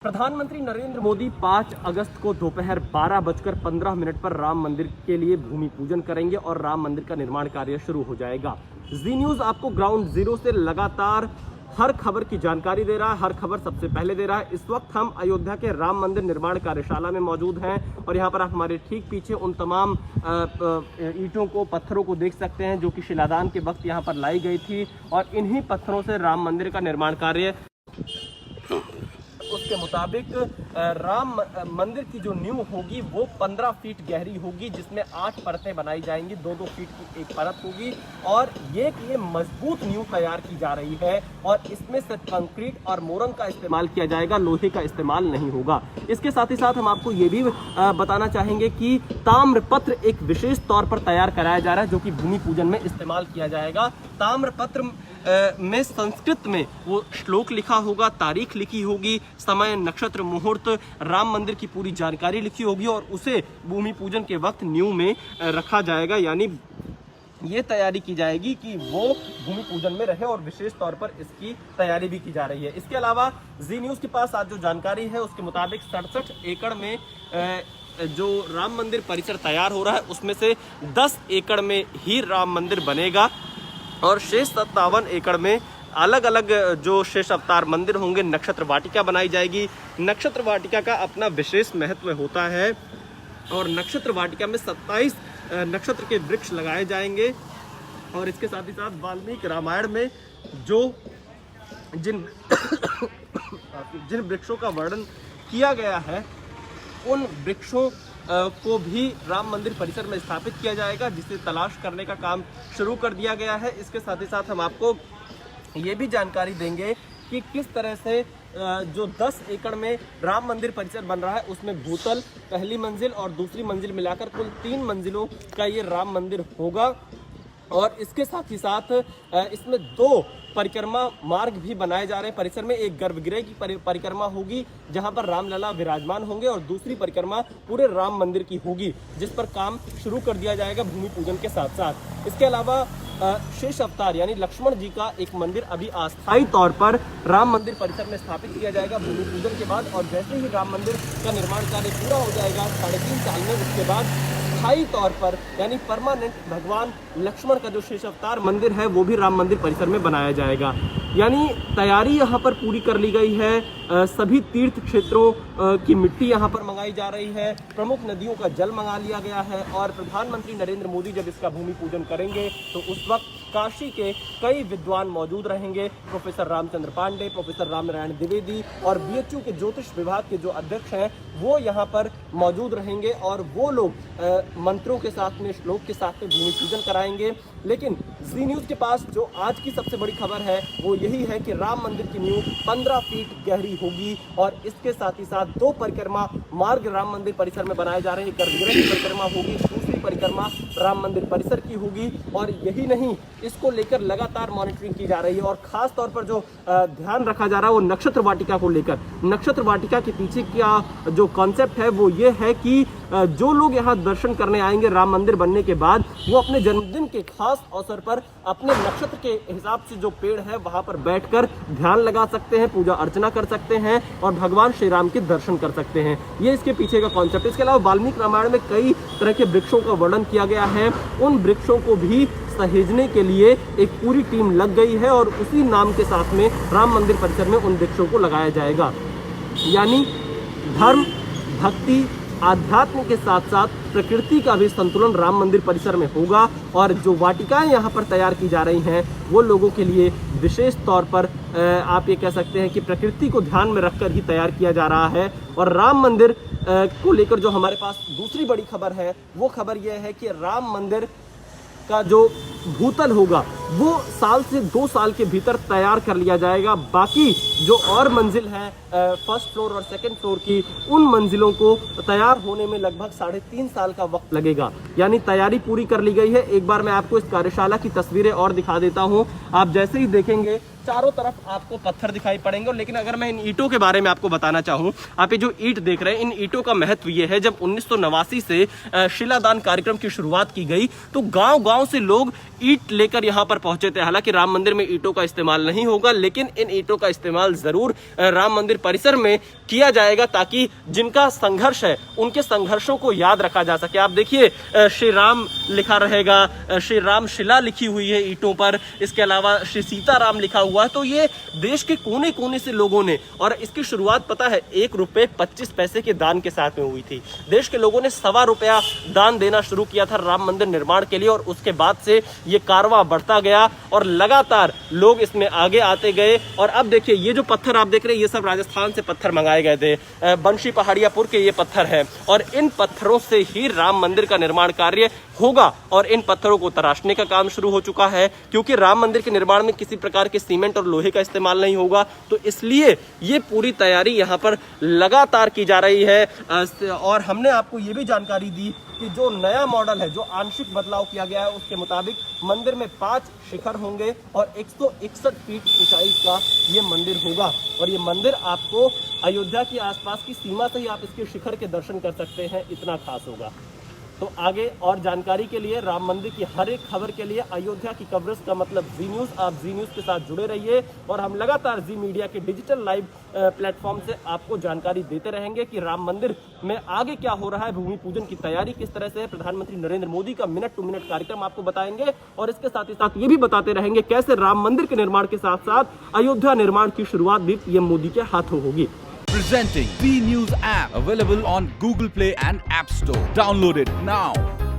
प्रधानमंत्री नरेंद्र मोदी 5 अगस्त को दोपहर 12:15 पर राम मंदिर के लिए भूमि पूजन करेंगे और राम मंदिर का निर्माण कार्य शुरू हो जाएगा। जी न्यूज़ आपको ग्राउंड जीरो से लगातार हर खबर की जानकारी दे रहा है, हर खबर सबसे पहले दे रहा है। इस वक्त हम अयोध्या के राम मंदिर निर्माण कार्यशाला में मौजूद हैं और यहाँ पर आप हमारे ठीक पीछे उन तमाम ईंटों को, पत्थरों को देख सकते हैं जो कि शिलादान के वक्त यहाँ पर लाई गई थी और इन्हीं पत्थरों से राम मंदिर का निर्माण कार्य उसके मुताबिक राम मंदिर की जो नींव होगी वो 15 फीट गहरी होगी, जिसमें 8 परतें बनाई जाएंगी, 2-2 फीट की एक परत होगी और ये मजबूत नींव तैयार की जा रही है और इसमें सिर्फ कंक्रीट और मोरंग का इस्तेमाल किया जाएगा, लोहे का इस्तेमाल नहीं होगा। इसके साथ ही साथ हम आपको ये भी बताना चाहेंगे कि ताम्रपत्र एक विशेष तौर पर तैयार कराया जा रहा है जो कि भूमि पूजन में इस्तेमाल किया जाएगा। ताम्रपत्र में संस्कृत में वो श्लोक लिखा होगा, तारीख लिखी होगी, समय, नक्षत्र, मुहूर्त, राम मंदिर की पूरी जानकारी लिखी होगी और उसे भूमि पूजन के वक्त नींव में रखा जाएगा। यानी ये तैयारी की जाएगी कि वो भूमि पूजन में रहे और विशेष तौर पर इसकी तैयारी भी की जा रही है। इसके अलावा जी न्यूज़ के पास आज जो जानकारी है उसके मुताबिक 67 एकड़ में जो राम मंदिर परिसर तैयार हो रहा है उसमें से 10 एकड़ में ही राम मंदिर बनेगा और शेष 57 एकड़ में अलग अलग जो शेष अवतार मंदिर होंगे, नक्षत्र वाटिका बनाई जाएगी। नक्षत्र वाटिका का अपना विशेष महत्व होता है और नक्षत्र वाटिका में 27 नक्षत्र के वृक्ष लगाए जाएंगे और इसके साथ ही साथ वाल्मीकि रामायण में जो जिन वृक्षों का वर्णन किया गया है उन वृक्षों को भी राम मंदिर परिसर में स्थापित किया जाएगा, जिसे तलाश करने का काम शुरू कर दिया गया है। इसके साथ ही साथ हम आपको ये भी जानकारी देंगे कि किस तरह से जो 10 एकड़ में राम मंदिर परिसर बन रहा है उसमें भूतल, पहली मंजिल और दूसरी मंजिल मिलाकर कुल 3 मंजिलों का ये राम मंदिर होगा और इसके साथ ही साथ इसमें 2 परिक्रमा मार्ग भी बनाए जा रहे हैं परिसर में। एक गर्भगृह की परिक्रमा होगी जहां पर रामलला विराजमान होंगे और दूसरी परिक्रमा पूरे राम मंदिर की होगी, जिस पर काम शुरू कर दिया जाएगा भूमि पूजन के साथ साथ। इसके अलावा शेष अवतार यानी लक्ष्मण जी का एक मंदिर अभी अस्थायी तौर पर राम मंदिर परिसर में स्थापित किया जाएगा भूमि पूजन के बाद और जैसे ही राम मंदिर का निर्माण कार्य पूरा हो जाएगा 3.5 साल में, उसके बाद स्थायी तौर पर यानी परमानेंट भगवान लक्ष्मण का जो शेष अवतार मंदिर है वो भी राम मंदिर परिसर में बनाया जाएगा। यानी तैयारी यहाँ पर पूरी कर ली गई है। सभी तीर्थ क्षेत्रों की मिट्टी यहाँ पर मंगाई जा रही है, प्रमुख नदियों का जल मंगा लिया गया है और प्रधानमंत्री नरेंद्र मोदी जब इसका भूमि पूजन करेंगे तो उस वक्त काशी के कई विद्वान मौजूद रहेंगे। प्रोफेसर रामचंद्र पांडे, प्रोफेसर रामनारायण द्विवेदी और बीएचयू के ज्योतिष विभाग के जो अध्यक्ष हैं वो यहाँ पर मौजूद रहेंगे और वो लोग मंत्रों के साथ में, श्लोक के साथ में भूमि पूजन कराएंगे। लेकिन जी न्यूज़ के पास जो आज की सबसे बड़ी खबर है वो यही है कि राम मंदिर की नींव 15 फीट गहरी होगी और इसके साथ ही साथ 2 परिक्रमा मार्ग राम मंदिर परिसर में बनाए जा रहे हैं। गर्भगृह की परिक्रमा होगी, दूसरी परिक्रमा राम मंदिर परिसर की होगी और यही नहीं, इसको लेकर लगातार मॉनिटरिंग की जा रही है और खास तौर पर जो ध्यान रखा जा रहा है वो नक्षत्र वाटिका को लेकर। नक्षत्र वाटिका के पीछे का जो कॉन्सेप्ट है वो ये है कि जो लोग यहाँ दर्शन करने आएंगे राम मंदिर बनने के बाद वो अपने जन्मदिन के खास अवसर पर अपने नक्षत्र के हिसाब से जो पेड़ है वहां पर बैठकर ध्यान लगा सकते हैं, पूजा अर्चना कर सकते हैं और भगवान श्री राम के दर्शन कर सकते हैं। ये इसके पीछे का कॉन्सेप्ट। इसके अलावा वाल्मीकि रामायण में कई तरह के वृक्षों का वर्णन किया गया है, उन वृक्षों को भी सहेजने के लिए एक पूरी टीम लग गई है और उसी नाम के साथ में राम मंदिर परिसर में उन वृक्षों को लगाया जाएगा। यानी धर्म, भक्ति, आध्यात्म के साथ साथ प्रकृति का भी संतुलन राम मंदिर परिसर में होगा और जो वाटिकाएं यहाँ पर तैयार की जा रही हैं वो लोगों के लिए विशेष तौर पर आप ये कह सकते हैं कि प्रकृति को ध्यान में रखकर ही तैयार किया जा रहा है। और राम मंदिर को लेकर जो हमारे पास दूसरी बड़ी खबर है वो खबर यह है कि राम मंदिर का जो भूतल होगा वो साल से 2 साल के भीतर तैयार कर लिया जाएगा। बाकी जो और मंजिल है फर्स्ट फ्लोर और सेकंड फ्लोर की, उन मंजिलों को तैयार होने में लगभग 3.5 साल का वक्त लगेगा। यानी तैयारी पूरी कर ली गई है। एक बार मैं आपको इस कार्यशाला की तस्वीरें और दिखा देता हूं। आप जैसे ही देखेंगे चारों तरफ आपको पत्थर दिखाई पड़ेंगे। लेकिन अगर मैं इन ईंटों के बारे में आपको बताना चाहूँ, आप ये जो ईंट देख रहे हैं, इन ईंटों का महत्व ये है, जब 1989 से शिलादान कार्यक्रम की शुरुआत की गई तो गांव-गांव से लोग ईंट लेकर यहां पर पहुंचे थे। हालांकि राम मंदिर में ईंटों का इस्तेमाल नहीं होगा, लेकिन इन ईंटों का इस्तेमाल जरूर राम मंदिर परिसर में किया जाएगा, ताकि जिनका संघर्ष है उनके संघर्षों को याद रखा जा सके। आप देखिए, श्री राम लिखा रहेगा, श्री राम शिला लिखी हुई है ईंटों पर, इसके अलावा श्री सीताराम लिखा हुआ है। तो ये देश के कोने कोने से लोगों ने, और इसकी शुरुआत पता है ₹1.25 के दान के साथ में हुई थी। देश के लोगों ने ₹1.25 दान देना शुरू किया था राम मंदिर निर्माण के लिए, और उसके बाद से ये कारवां बढ़ता गया और लगातार लोग इसमें आगे आते गए। और अब देखिए, ये जो पत्थर आप देख रहे हैं, ये सब राजस्थान से पत्थर मंगाए गए थे, बंशी पहाड़ियापुर के ये पत्थर हैं, और इन पत्थरों से ही राम मंदिर का निर्माण कार्य होगा। और इन पत्थरों को तराशने का काम शुरू हो चुका है, क्योंकि राम मंदिर के निर्माण में किसी प्रकार के सीमेंट और लोहे का इस्तेमाल नहीं होगा, तो इसलिए ये पूरी तैयारी यहाँ पर लगातार की जा रही है। और हमने आपको ये भी जानकारी दी कि जो नया मॉडल है, जो आंशिक बदलाव किया गया है, उसके मुताबिक मंदिर में 5 शिखर होंगे और 161 फीट ऊंचाई का ये मंदिर होगा। और ये मंदिर आपको अयोध्या की आसपास की सीमा से ही आप इसके शिखर के दर्शन कर सकते हैं, इतना खास होगा। तो आगे और जानकारी के लिए, राम मंदिर की हर एक खबर के लिए, अयोध्या की कवरेज का मतलब जी न्यूज़, आप जी न्यूज़ के साथ जुड़े रहिए। और हम लगातार जी मीडिया के डिजिटल लाइव प्लेटफॉर्म से आपको जानकारी देते रहेंगे कि राम मंदिर में आगे क्या हो रहा है, भूमि पूजन की तैयारी किस तरह से है। प्रधानमंत्री नरेंद्र मोदी का मिनट टू मिनट कार्यक्रम आपको बताएंगे, और इसके साथ ही साथ ये भी बताते रहेंगे कैसे राम मंदिर के निर्माण के साथ साथ अयोध्या निर्माण की शुरुआत भी पीएम मोदी के हाथों होगी। Presenting B News app, available on Google Play and App Store. Download it now.